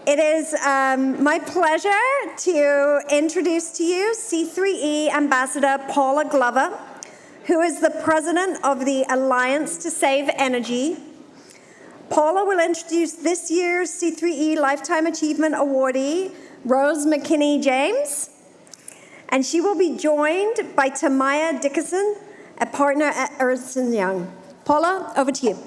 It is my pleasure to introduce to you C3E Ambassador Paula Glover, who is the president of the Alliance to Save Energy. Paula will introduce this year's C3E Lifetime Achievement Awardee, Rose McKinney-James, and she will be joined by Tamaya Dickinson, a partner at Ernst & Young. Paula, over to you.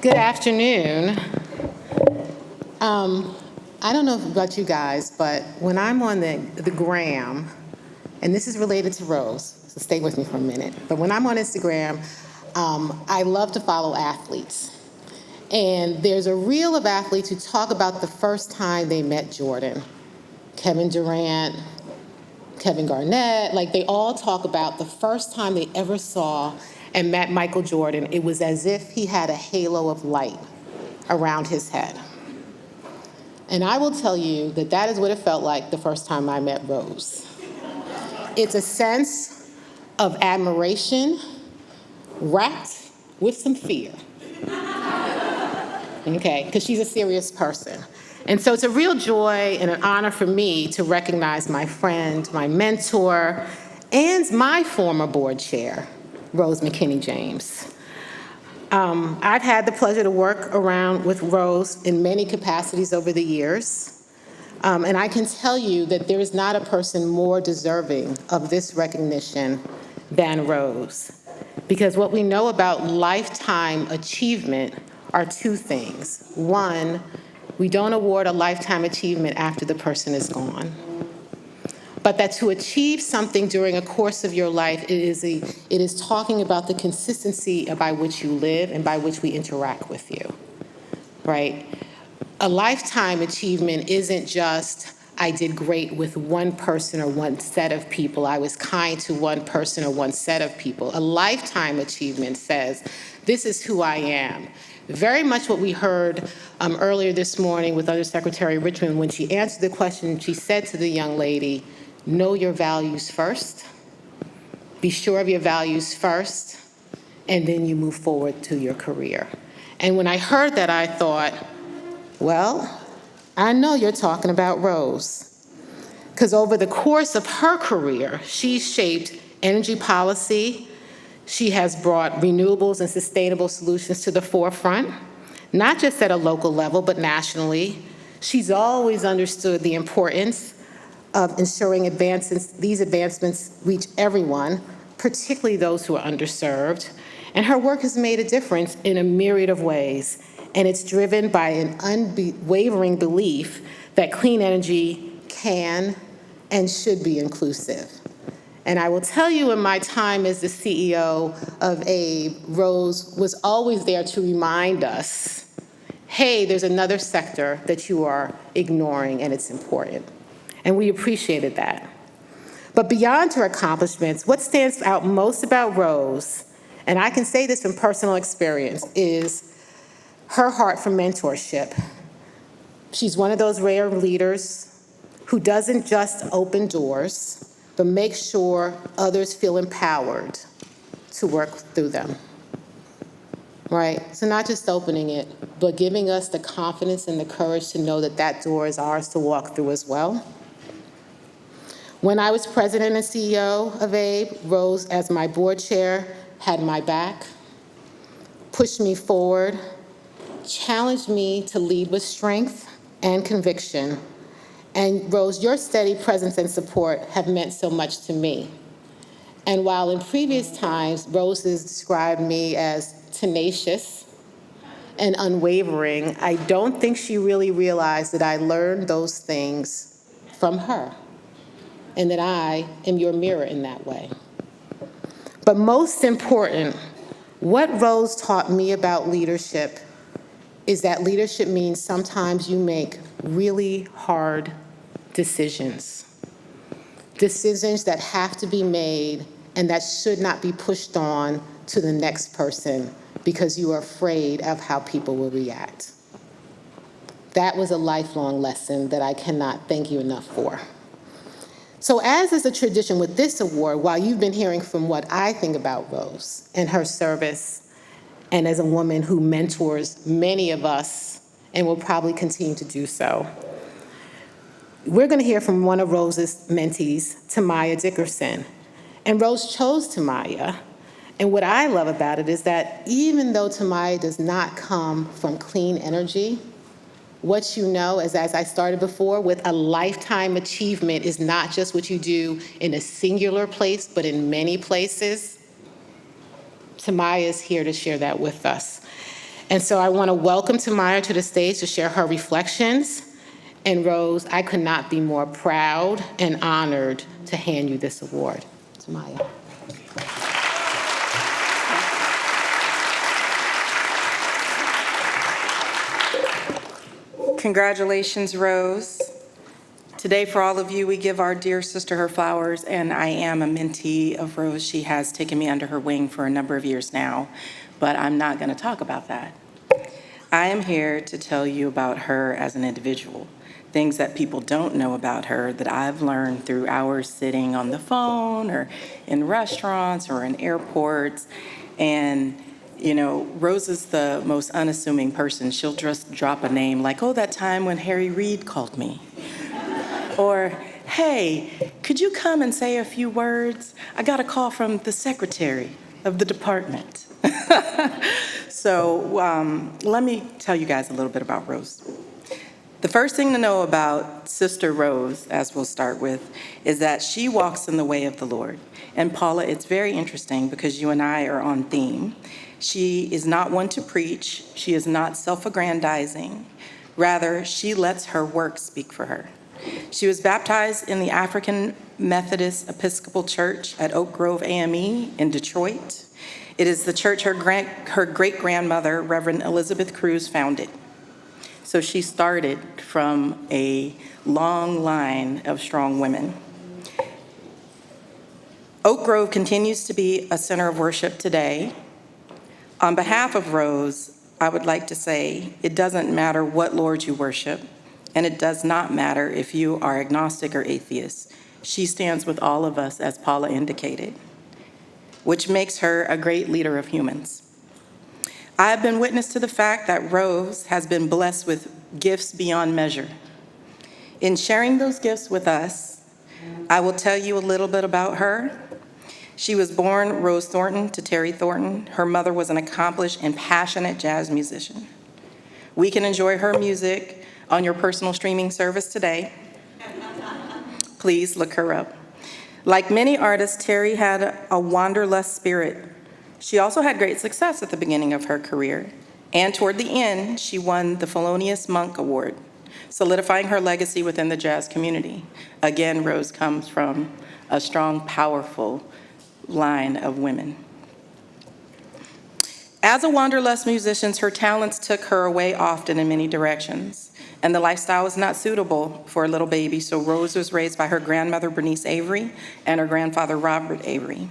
Good afternoon. I don't know about you guys, but when I'm on the gram, and this is related to Rose, so stay with me for a minute, but when I'm on Instagram, I love to follow athletes. And there's a reel of athletes who talk about the first time they met Jordan. Kevin Durant, Kevin Garnett, like they all talk about the first time they ever saw and met Michael Jordan. It was as if he had a halo of light around his head. And I will tell you that that is what it felt like the first time I met Rose. It's a sense of admiration wrapped with some fear. Okay, because she's a serious person. And so it's a real joy and an honor for me to recognize my friend, my mentor, and my former board chair, Rose McKinney-James. I've had the pleasure to work around with Rose in many capacities over the years. And I can tell you that there is not a person more deserving of this recognition than Rose. Because what we know about lifetime achievement are two things. One, we don't award a lifetime achievement after the person is gone. But that to achieve something during a course of your life, it is talking about the consistency by which you live and by which we interact with you, right? A lifetime achievement isn't just, I did great with one person or one set of people. I was kind to one person or one set of people. A lifetime achievement says, this is who I am. Very much what we heard earlier this morning with Under Secretary Richmond when she answered the question, she said to the young lady, know your values first, be sure of your values first, and then you move forward to your career. And when I heard that, I thought, well, I know you're talking about Rose, because over the course of her career, she's shaped energy policy. She has brought renewables and sustainable solutions to the forefront, not just at a local level, but nationally. She's always understood the importance of ensuring these advancements reach everyone, particularly those who are underserved. And her work has made a difference in a myriad of ways. And it's driven by an unwavering belief that clean energy can and should be inclusive. And I will tell you, in my time as the CEO of ABE, Rose was always there to remind us, hey, there's another sector that you are ignoring and it's important. And we appreciated that. But beyond her accomplishments, what stands out most about Rose, and I can say this from personal experience, is her heart for mentorship. She's one of those rare leaders who doesn't just open doors, but makes sure others feel empowered to work through them. Right? So not just opening it, but giving us the confidence and the courage to know that that door is ours to walk through as well. When I was president and CEO of ABE, Rose, as my board chair, had my back, pushed me forward, challenged me to lead with strength and conviction. And Rose, your steady presence and support have meant so much to me. And while in previous times, Rose has described me as tenacious and unwavering, I don't think she really realized that I learned those things from her, and that I am your mirror in that way. But most important, what Rose taught me about leadership is that leadership means sometimes you make really hard decisions. Decisions that have to be made and that should not be pushed on to the next person because you are afraid of how people will react. That was a lifelong lesson that I cannot thank you enough for. So as is a tradition with this award, while you've been hearing from what I think about Rose and her service, and as a woman who mentors many of us and will probably continue to do so, we're going to hear from one of Rose's mentees, Tamaya Dickerson. And Rose chose Tamaya. And what I love about it is that even though Tamaya does not come from clean energy, what you know is, as I started before, with a lifetime achievement is not just what you do in a singular place, but in many places. Tamaya is here to share that with us. And so I want to welcome Tamaya to the stage to share her reflections. And Rose, I could not be more proud and honored to hand you this award. Tamaya. Congratulations, Rose. Today, for all of you, we give our dear sister her flowers, and I am a mentee of Rose. She has taken me under her wing for a number of years now, but I'm not going to talk about that. I am here to tell you about her as an individual, things that people don't know about her that I've learned through hours sitting on the phone or in restaurants or in airports. And you know, Rose is the most unassuming person. She'll just drop a name like, oh, that time when Harry Reid called me. Or, hey, could you come and say a few words? I got a call from the secretary of the department. So let me tell you guys a little bit about Rose. The first thing to know about Sister Rose, as we'll start with, is that she walks in the way of the Lord. And Paula, it's very interesting because you and I are on theme. She is not one to preach. She is not self-aggrandizing. Rather, she lets her work speak for her. She was baptized in the African Methodist Episcopal Church at Oak Grove AME in Detroit. It is the church her great-grandmother, Reverend Elizabeth Cruz, founded. So she started from a long line of strong women. Oak Grove continues to be a center of worship today. On behalf of Rose, I would like to say it doesn't matter what Lord you worship, and it does not matter if you are agnostic or atheist. She stands with all of us, as Paula indicated, which makes her a great leader of humans. I have been witness to the fact that Rose has been blessed with gifts beyond measure. In sharing those gifts with us, I will tell you a little bit about her. She was born Rose Thornton to Terry Thornton. Her mother was an accomplished and passionate jazz musician. We can enjoy her music on your personal streaming service today. Please look her up. Like many artists, Terry had a wanderlust spirit. She also had great success at the beginning of her career. And toward the end, she won the Felonious Monk Award, solidifying her legacy within the jazz community. Again, Rose comes from a strong, powerful line of women. As a wanderlust musician, her talents took her away often in many directions, and the lifestyle was not suitable for a little baby, so Rose was raised by her grandmother, Bernice Avery, and her grandfather, Robert Avery.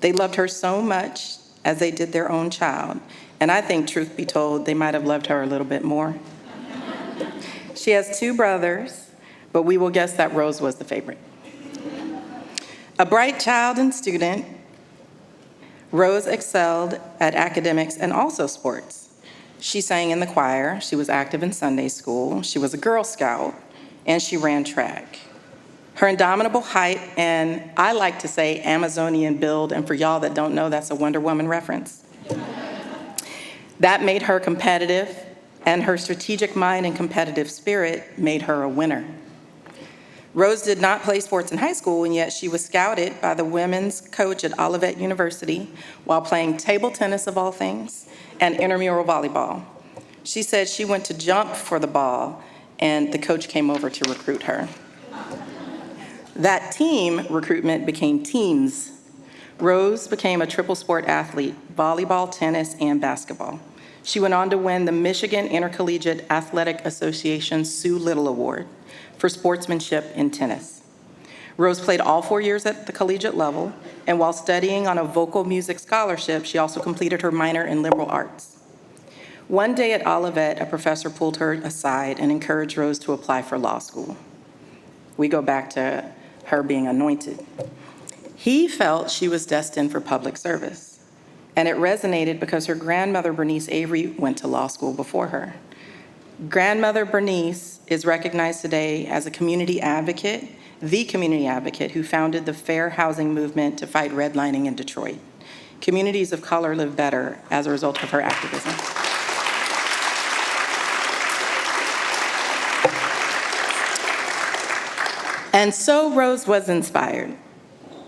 They loved her so much as they did their own child, and I think, truth be told, they might have loved her a little bit more. She has two brothers, but we will guess that Rose was the favorite. A bright child and student, Rose excelled at academics and also sports. She sang in the choir, she was active in Sunday school, she was a Girl Scout, and she ran track. Her indomitable height and, I like to say, Amazonian build, and for y'all that don't know, that's a Wonder Woman reference. That made her competitive, and her strategic mind and competitive spirit made her a winner. Rose did not play sports in high school, and yet she was scouted by the women's coach at Olivet University while playing table tennis, of all things, and intramural volleyball. She said she went to jump for the ball, and the coach came over to recruit her. That team recruitment became teams. Rose became a triple sport athlete, volleyball, tennis, and basketball. She went on to win the Michigan Intercollegiate Athletic Association Sue Little Award for sportsmanship in tennis. Rose played all 4 years at the collegiate level, and while studying on a vocal music scholarship, she also completed her minor in liberal arts. One day at Olivet, a professor pulled her aside and encouraged Rose to apply for law school. We go back to her being anointed. He felt she was destined for public service, and it resonated because her grandmother, Bernice Avery, went to law school before her. Grandmother Bernice is recognized today as a community advocate, the community advocate who founded the fair housing movement to fight redlining in Detroit. Communities of color live better as a result of her activism. And so Rose was inspired.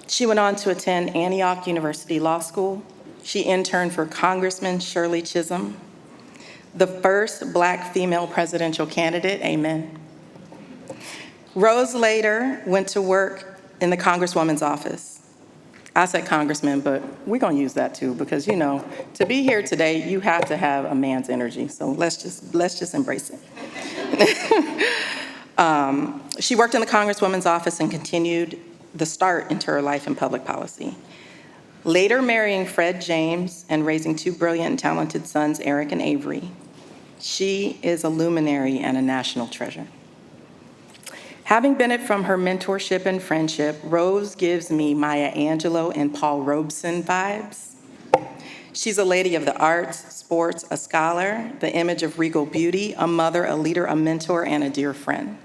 She went on to attend Antioch University Law School. She interned for Congressman Shirley Chisholm, the first Black female presidential candidate, amen. Rose later went to work in the Congresswoman's office. I said congressman, but we're gonna use that too, because you know, to be here today, you have to have a man's energy, so let's just embrace it. She worked in the Congresswoman's office and continued the start into her life in public policy. Later marrying Fred James and raising two brilliant and talented sons, Eric and Avery, she is a luminary and a national treasure. Having benefited from her mentorship and friendship, Rose gives me Maya Angelou and Paul Robeson vibes. She's a lady of the arts, sports, a scholar, the image of regal beauty, a mother, a leader, a mentor, and a dear friend.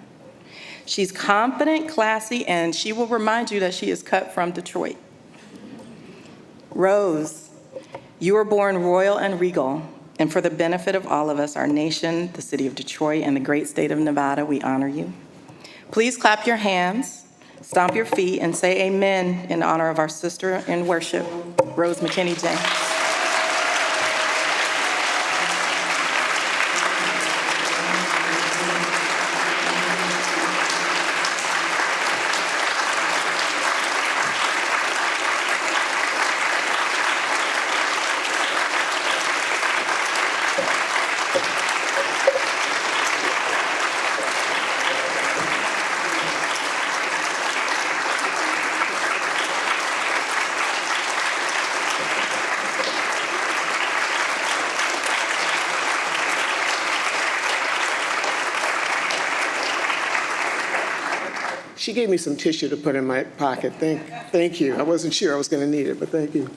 She's confident, classy, and she will remind you that she is cut from Detroit. Rose, you were born royal and regal, and for the benefit of all of us, our nation, the city of Detroit, and the great state of Nevada, we honor you. Please clap your hands, stomp your feet, and say amen in honor of our sister in worship, Rose McKinney-James. She gave me some tissue to put in my pocket. Thank you. I wasn't sure I was going to need it, but thank you.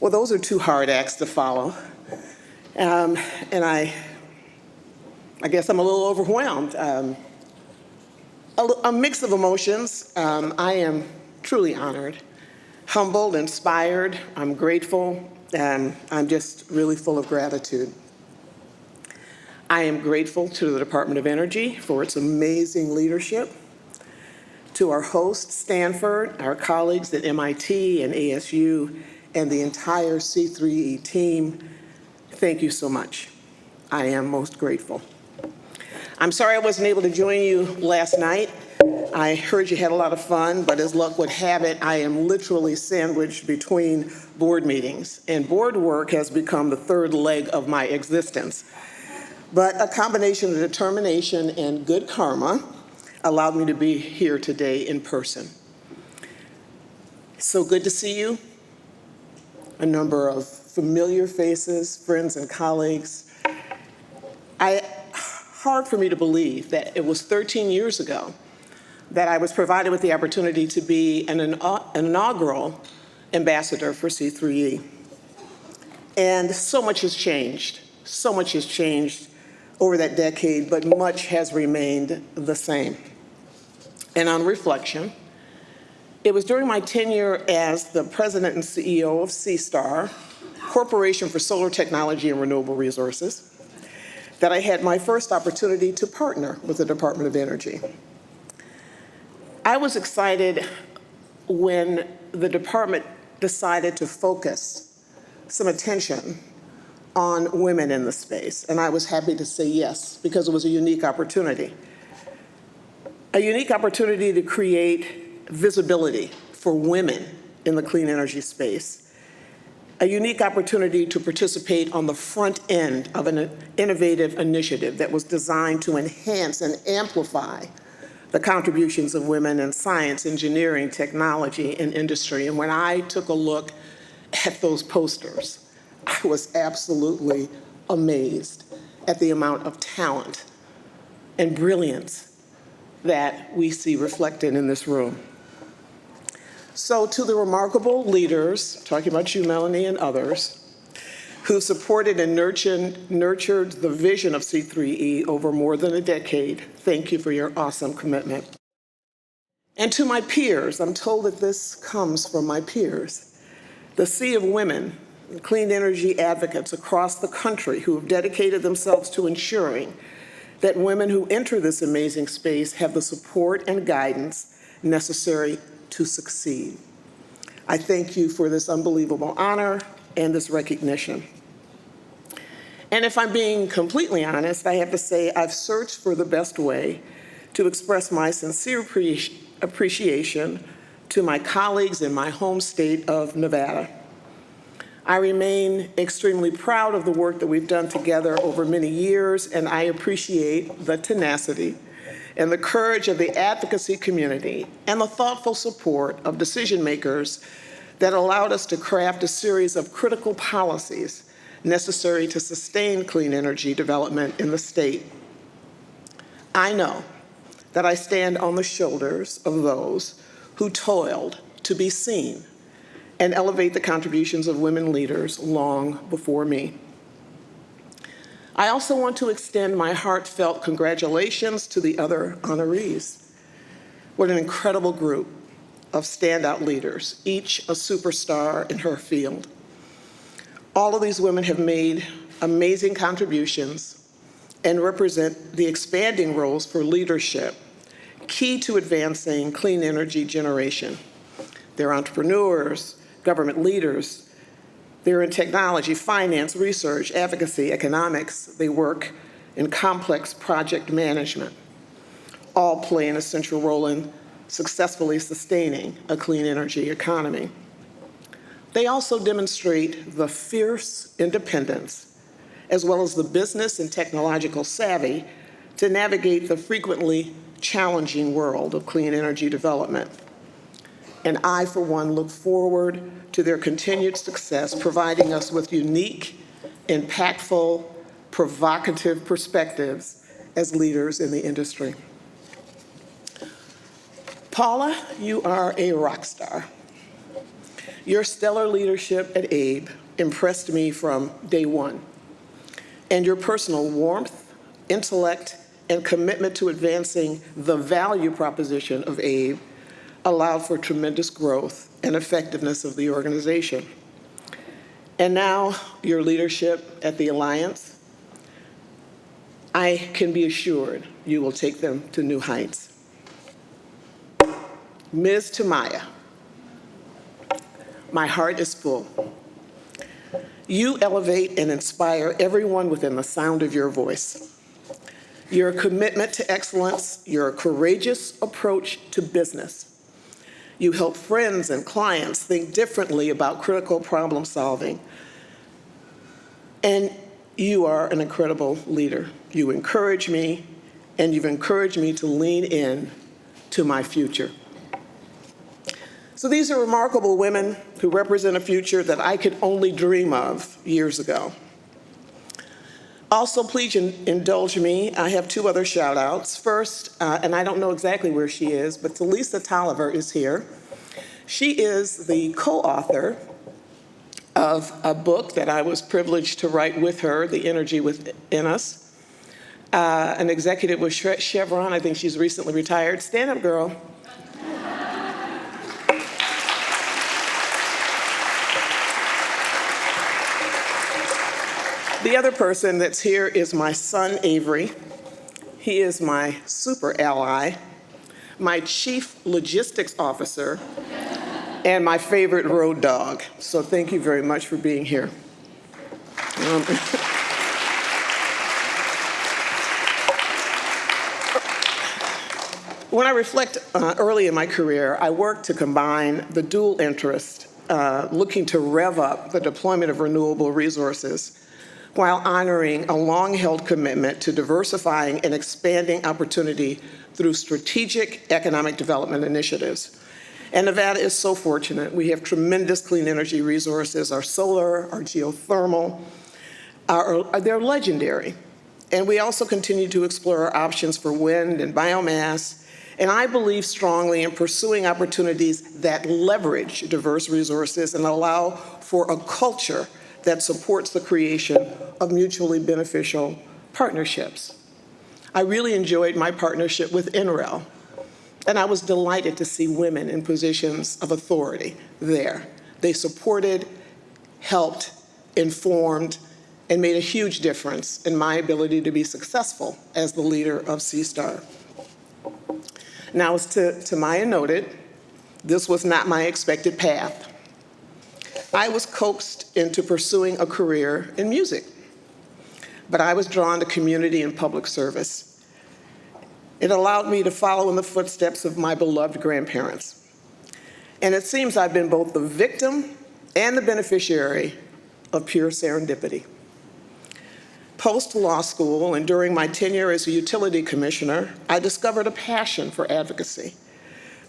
Well, those are two hard acts to follow. And I guess I'm a little overwhelmed. A mix of emotions. I am truly honored, humbled, inspired. I'm grateful, and I'm just really full of gratitude. I am grateful to the Department of Energy for its amazing leadership, to our host, Stanford, our colleagues at MIT and ASU, and the entire C3E team. Thank you so much. I am most grateful. I'm sorry I wasn't able to join you last night. I heard you had a lot of fun, but as luck would have it, I am literally sandwiched between board meetings, and board work has become the third leg of my existence. But a combination of determination and good karma allowed me to be here today in person. So good to see you. A number of familiar faces, friends and colleagues. Hard for me to believe that it was 13 years ago that I was provided with the opportunity to be an inaugural ambassador for C3E. And so much has changed. So much has changed over that decade, but much has remained the same. And on reflection, it was during my tenure as the president and CEO of C-STAR, Corporation for Solar Technology and Renewable Resources, that I had my first opportunity to partner with the Department of Energy. I was excited when the department decided to focus some attention on women in the space, and I was happy to say yes, because it was a unique opportunity. A unique opportunity to create visibility for women in the clean energy space. A unique opportunity to participate on the front end of an innovative initiative that was designed to enhance and amplify the contributions of women in science, engineering, technology, and industry. And when I took a look at those posters, I was absolutely amazed at the amount of talent and brilliance that we see reflected in this room. So to the remarkable leaders, talking about you, Melanie, and others, who supported and nurtured the vision of C3E over more than a decade, thank you for your awesome commitment. And to my peers, I'm told that this comes from my peers, the sea of women, clean energy advocates across the country who have dedicated themselves to ensuring that women who enter this amazing space have the support and guidance necessary to succeed. I thank you for this unbelievable honor and this recognition. And if I'm being completely honest, I have to say I've searched for the best way to express my sincere appreciation to my colleagues in my home state of Nevada. I remain extremely proud of the work that we've done together over many years, and I appreciate the tenacity and the courage of the advocacy community and the thoughtful support of decision makers that allowed us to craft a series of critical policies necessary to sustain clean energy development in the state. I know that I stand on the shoulders of those who toiled to be seen and elevate the contributions of women leaders long before me. I also want to extend my heartfelt congratulations to the other honorees. What an incredible group of standout leaders, each a superstar in her field. All of these women have made amazing contributions and represent the expanding roles for leadership, key to advancing clean energy generation. They're entrepreneurs, government leaders. They're in technology, finance, research, advocacy, economics. They work in complex project management. All play an essential role in successfully sustaining a clean energy economy. They also demonstrate the fierce independence, as well as the business and technological savvy to navigate the frequently challenging world of clean energy development. And I, for one, look forward to their continued success, providing us with unique, impactful, provocative perspectives as leaders in the industry. Paula, you are a rock star. Your stellar leadership at ABE impressed me from day one, and your personal warmth, intellect, and commitment to advancing the value proposition of ABE allowed for tremendous growth and effectiveness of the organization. And now, your leadership at the Alliance, I can be assured you will take them to new heights. Ms. Tamaya, my heart is full. You elevate and inspire everyone within the sound of your voice. Your commitment to excellence, your courageous approach to business. You help friends and clients think differently about critical problem solving. And you are an incredible leader. You encourage me, and you've encouraged me to lean in to my future. So these are remarkable women who represent a future that I could only dream of years ago. Also, please indulge me. I have two other shout outs. First, and I don't know exactly where she is, but Lisa Tolliver is here. She is the co-author of a book that I was privileged to write with her, The Energy Within Us. An executive with Chevron. I think she's recently retired. Stand up, girl. The other person that's here is my son, Avery. He is my super ally, my chief logistics officer, and my favorite road dog. So thank you very much for being here. When I reflect early in my career, I worked to combine the dual interest, looking to rev up the deployment of renewable resources while honoring a long-held commitment to diversifying and expanding opportunity through strategic economic development initiatives. And Nevada is so fortunate. We have tremendous clean energy resources. Our solar, our geothermal, they're legendary. And we also continue to explore our options for wind and biomass And I believe strongly in pursuing opportunities that leverage diverse resources and allow for a culture that supports the creation of mutually beneficial partnerships. I really enjoyed my partnership with NREL, and I was delighted to see women in positions of authority there. They supported, helped, informed, and made a huge difference in my ability to be successful as the leader of C-STAR. Now, as to Maya noted, this was not my expected path. I was coaxed into pursuing a career in music, but I was drawn to community and public service. It allowed me to follow in the footsteps of my beloved grandparents. And it seems I've been both the victim and the beneficiary of pure serendipity. Post-law school and during my tenure as a utility commissioner, I discovered a passion for advocacy,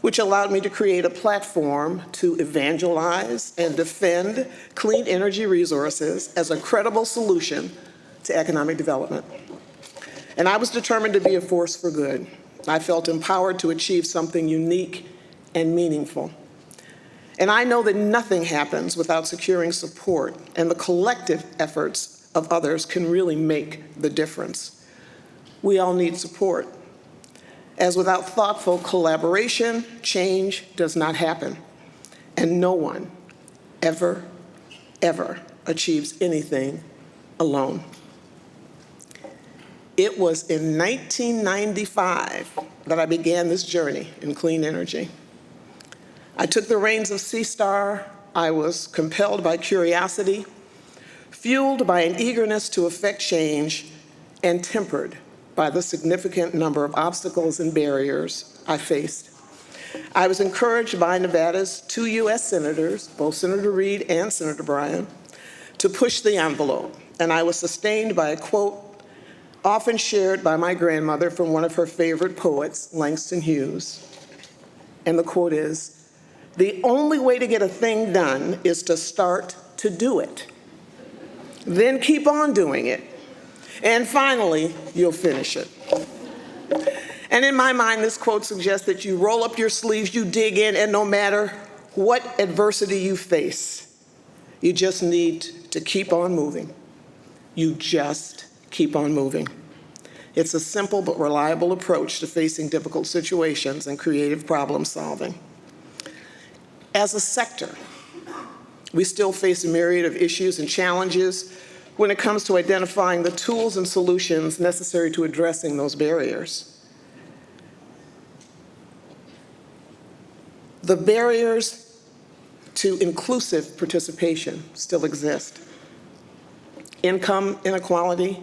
which allowed me to create a platform to evangelize and defend clean energy resources as a credible solution to economic development. And I was determined to be a force for good. I felt empowered to achieve something unique and meaningful. And I know that nothing happens without securing support, and the collective efforts of others can really make the difference. We all need support, as without thoughtful collaboration, change does not happen, and no one ever, ever achieves anything alone. It was in 1995 that I began this journey in clean energy. I took the reins of C-STAR. I was compelled by curiosity, fueled by an eagerness to effect change, and tempered by the significant number of obstacles and barriers I faced. I was encouraged by Nevada's 2 U.S. senators, both Senator Reid and Senator Bryan, to push the envelope, and I was sustained by a quote often shared by my grandmother from one of her favorite poets, Langston Hughes. And the quote is, "The only way to get a thing done is to start to do it. Then keep on doing it. And finally, you'll finish it." And in my mind, this quote suggests that you roll up your sleeves, you dig in, and no matter what adversity you face, you just need to keep on moving. You just keep on moving. It's a simple but reliable approach to facing difficult situations and creative problem solving. As a sector, we still face a myriad of issues and challenges when it comes to identifying the tools and solutions necessary to addressing those barriers. The barriers to inclusive participation still exist. Income inequality,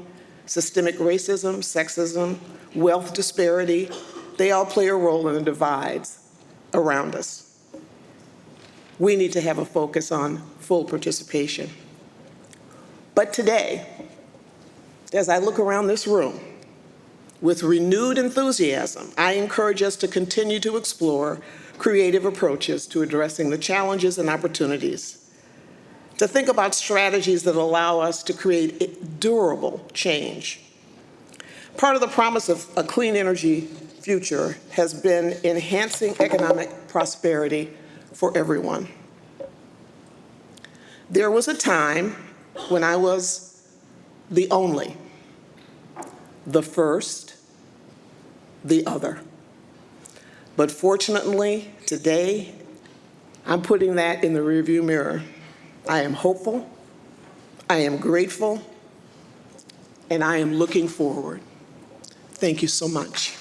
systemic racism, sexism, wealth disparity, they all play a role in the divides around us. We need to have a focus on full participation. But today, as I look around this room, with renewed enthusiasm, I encourage us to continue to explore creative approaches to addressing the challenges and opportunities, to think about strategies that allow us to create durable change. Part of the promise of a clean energy future has been enhancing economic prosperity for everyone. There was a time when I was the only, the first, the other. But fortunately, today, I'm putting that in the rearview mirror. I am hopeful, I am grateful, and I am looking forward. Thank you so much.